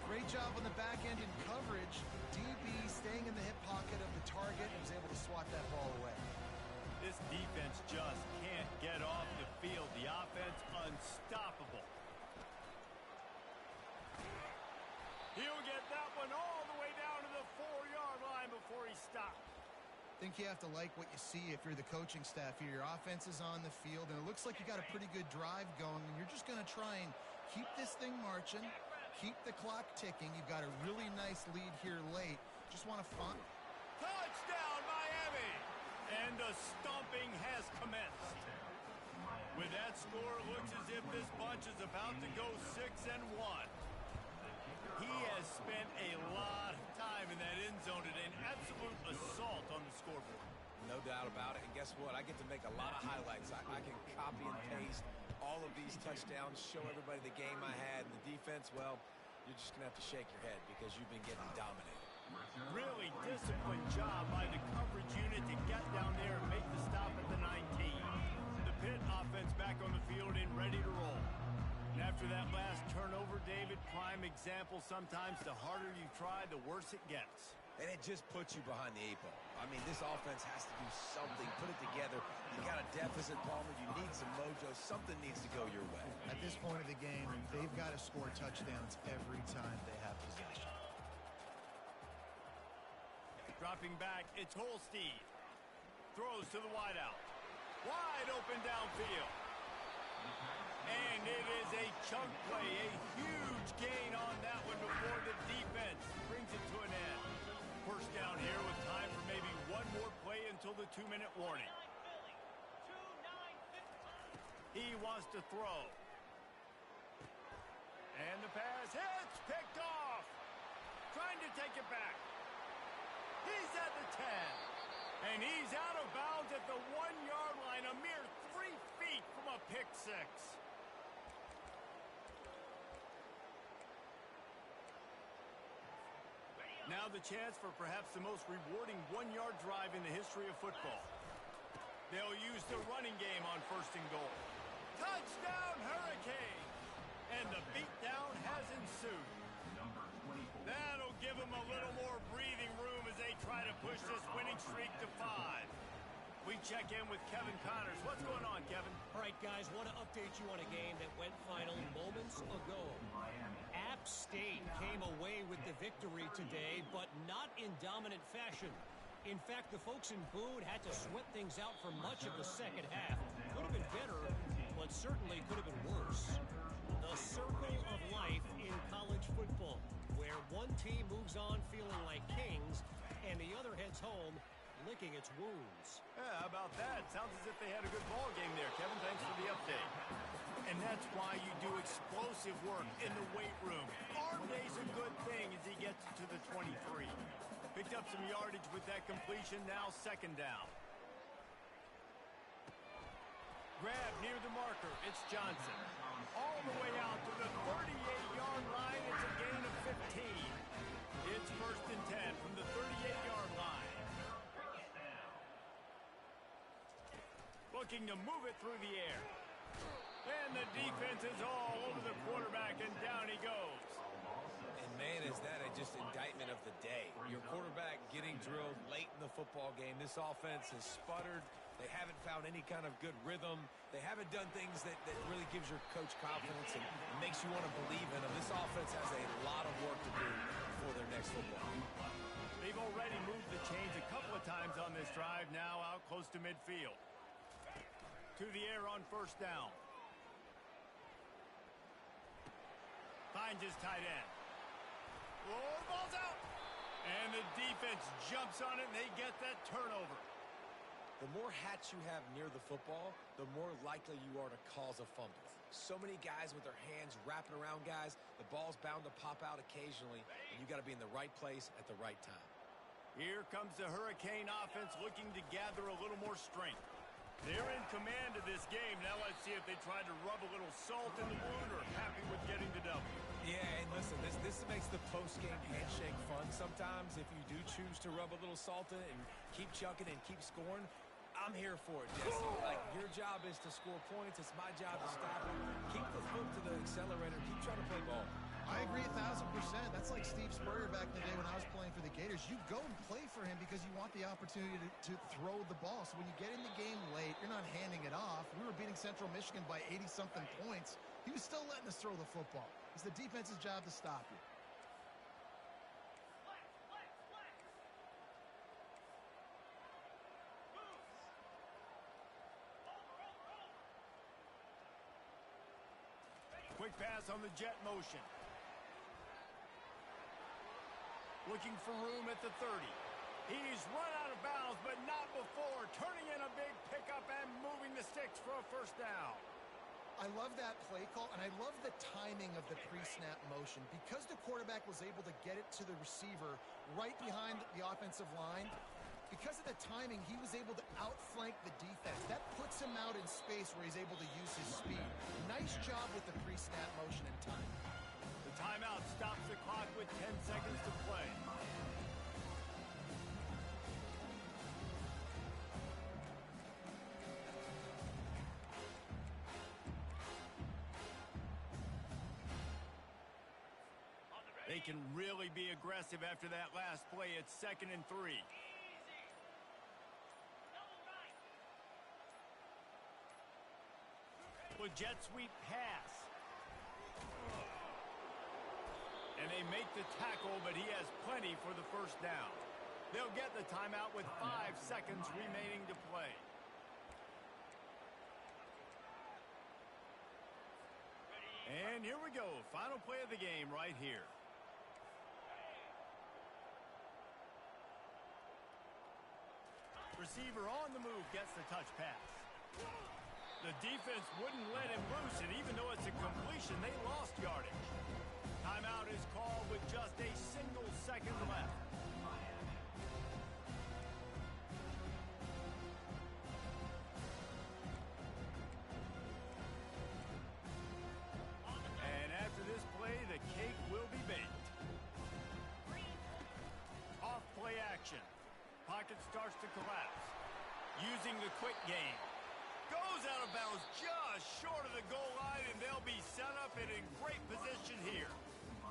Great job on the back end in coverage. DB staying in the hip pocket of the target and was able to swat that ball away. This defense just can't get off the field. The offense unstoppable. He'll get that one all the way down to the 4-yard line before he stops. I think you have to like what you see if you're the coaching staff here. Your offense is on the field, and it looks like you got a pretty good drive going, and you're just going to try and keep this thing marching, keep the clock ticking. You've got a really nice lead here late. Just want to find. Touchdown, Miami! And the stomping has commenced. With that score, it looks as if this bunch is about to go 6-1. He has spent a lot of time in that end zone today, an absolute assault on the scoreboard. No doubt about it. And guess what? I get to make a lot of highlights. I can copy and paste all of these touchdowns, show everybody the game I had. And the defense, well, you're just going to have to shake your head because you've been getting dominated. Really disciplined job by the coverage unit to get down there and make the stop at the 19. The Pitt offense back on the field and ready to roll. And after that last turnover, David, prime example, sometimes the harder you try, the worse it gets. And it just puts you behind the 8 ball. I mean, this offense has to do something, put it together. You got a deficit, Palmer. You need some mojo. Something needs to go your way. At this point of the game, they've got to score touchdowns every time they have possession. Dropping back, it's Holstein. Throws to the wideout. Wide open downfield. And it is a chunk play, a huge gain on that one before the defense brings it to an end. First down here with time for maybe one more play until the 2-minute warning. He wants to throw. And the pass hits, picked off. Trying to take it back. He's at the 10. And he's out of bounds at the 1-yard line, a mere 3 feet from a pick six. Now the chance for perhaps the most rewarding 1-yard drive in the history of football. They'll use the running game on first and goal. Touchdown, Hurricane! And the beatdown has ensued. That'll give them a little more breathing room as they try to push this winning streak to 5. We check in with Kevin Connors. What's going on, Kevin? All right, guys, want to update you on a game that went final moments ago. App State came away with the victory today, but not in dominant fashion. In fact, the folks in Boone had to sweat things out for much of the second half. Could have been better, but certainly could have been worse. The circle of life in college football, where one team moves on feeling like kings, and the other heads home licking its wounds. Yeah, how about that? Sounds as if they had a good ball game there, Kevin. Thanks for the update. And that's why you do explosive work in the weight room. Arm day's a good thing as he gets to the 23. Picked up some yardage with that completion, now second down. Grab near the marker, it's Johnson. All the way out to the 38-yard line, it's a gain of 15. It's first and 10 from the 38-yard line. Looking to move it through the air. And the defense is all over the quarterback, and down he goes. And man, is that just indictment of the day. Your quarterback getting drilled late in the football game. This offense has sputtered. They haven't found any kind of good rhythm. They haven't done things that really gives your coach confidence and makes you want to believe in them. This offense has a lot of work to do for their next football game. They've already moved the chains a couple of times on this drive, now out close to midfield. To the air on first down. Finds his tight end. Oh, the ball's out. And the defense jumps on it, and they get that turnover. The more hats you have near the football, the more likely you are to cause a fumble. So many guys with their hands wrapping around guys, the ball's bound to pop out occasionally, and you got to be in the right place at the right time. Here comes the Hurricane offense looking to gather a little more strength. They're in command of this game. Now let's see if they try to rub a little salt in the wound or happy with getting the W. Yeah, and listen, this makes the post-game handshake fun sometimes. If you do choose to rub a little salt in and keep chucking and keep scoring, I'm here for it, Jesse. Like, your job is to score points. It's my job to stop it. Keep the foot to the accelerator. Keep trying to play ball. I agree 1,000%. That's like Steve Spurrier back in the day when I was playing for the Gators. You go and play for him because you want the opportunity to throw the ball. So when you get in the game late, you're not handing it off. We were beating Central Michigan by 80-something points. He was still letting us throw the football. It's the defense's job to stop you. Quick pass on the jet motion. Looking for room at the 30. He's run out of bounds, but not before. Turning in a big pickup and moving the sticks for a first down. I love that play call, and I love the timing of the pre-snap motion. Because the quarterback was able to get it to the receiver right behind the offensive line, because of the timing, he was able to outflank the defense. That puts him out in space where he's able to use his speed. Nice job with the pre-snap motion and time. The timeout stops the clock with 10 seconds to play. They can really be aggressive after that last play. It's 2nd and 3. With jet sweep pass. And they make the tackle, but he has plenty for the first down. They'll get the timeout with 5 seconds remaining to play. And here we go. Final play of the game right here. Receiver on the move gets the touch pass. The defense wouldn't let him loose, and even though it's a completion, they lost yardage. Timeout is called with just a single second left. And after this play, the cake will be baked. Off play action. Pocket starts to collapse. Using the quick game. Goes out of bounds just short of the goal line, and they'll be set up and in great position here.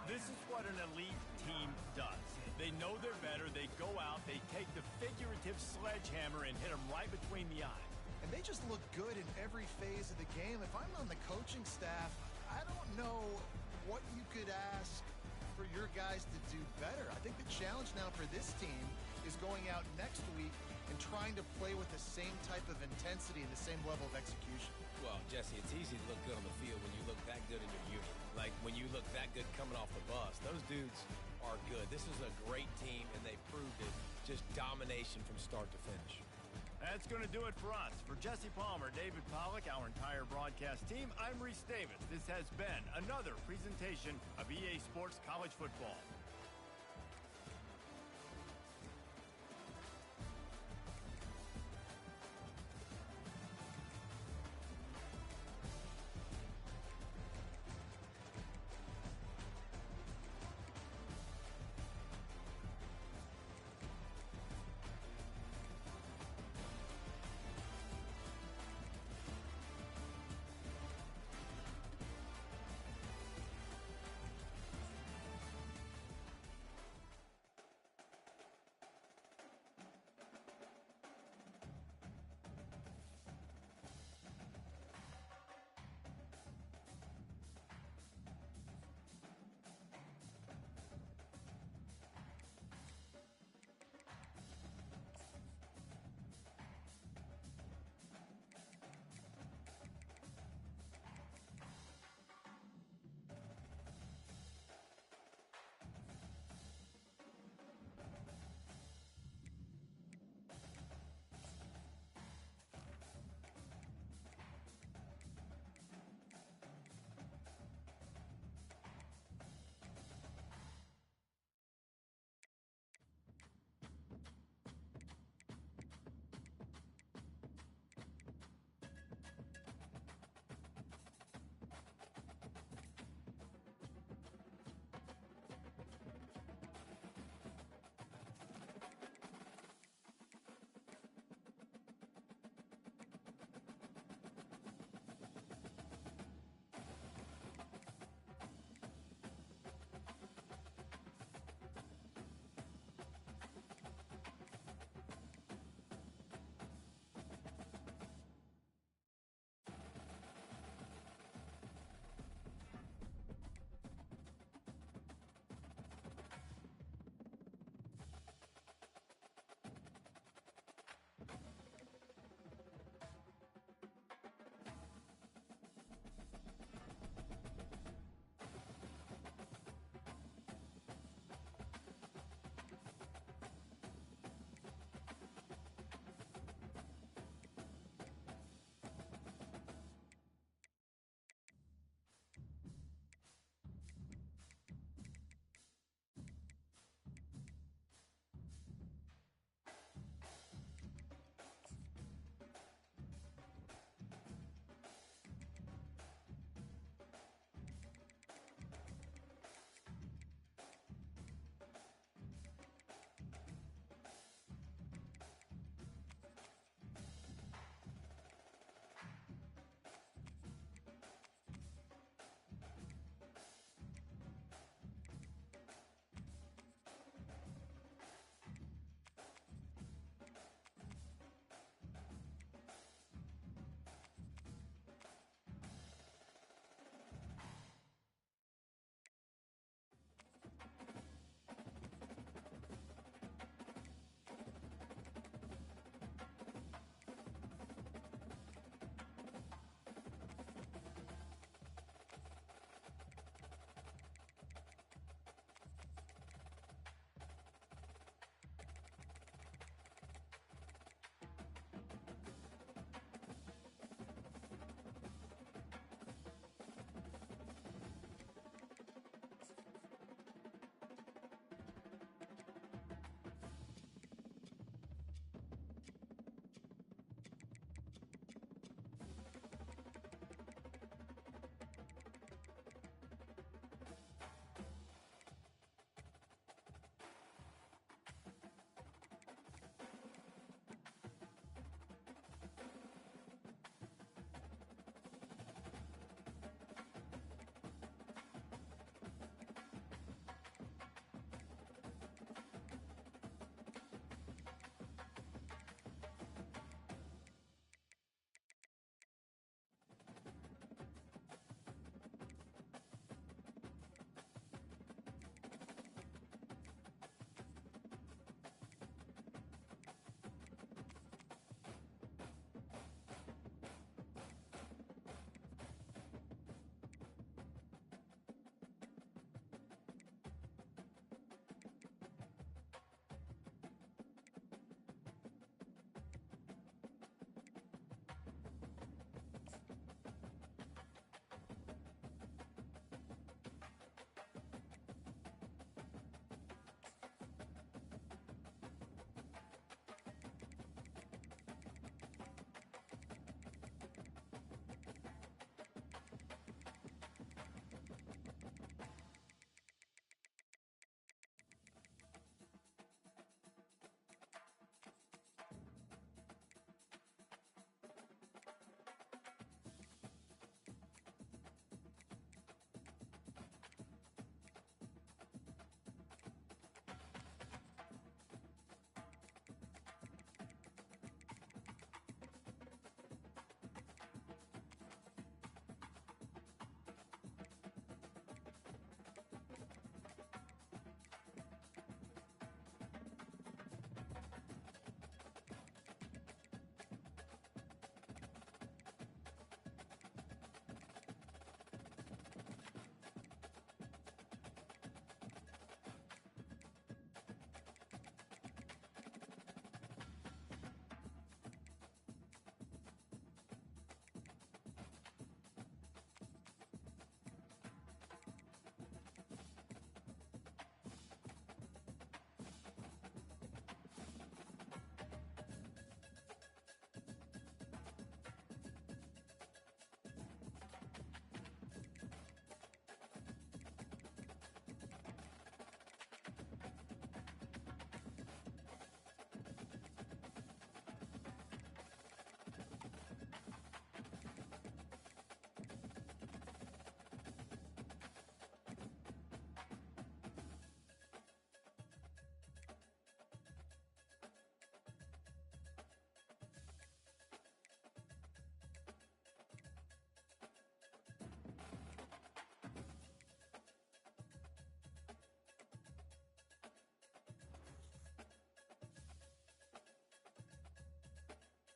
This is what an elite team does. They know they're better. They go out. They take the figurative sledgehammer and hit them right between the eyes. And they just look good in every phase of the game. If I'm on the coaching staff, I don't know what you could ask for your guys to do better. I think the challenge now for this team is going out next week and trying to play with the same type of intensity and the same level of execution. Well, Jesse, it's easy to look good on the field when you look that good in your unit. Like, when you look that good coming off the bus, those dudes are good. This is a great team, and they proved it. Just domination from start to finish. That's going to do it for us. For Jesse Palmer, David Pollack, our entire broadcast team, I'm Reese Davis. This has been another presentation of EA Sports College Football.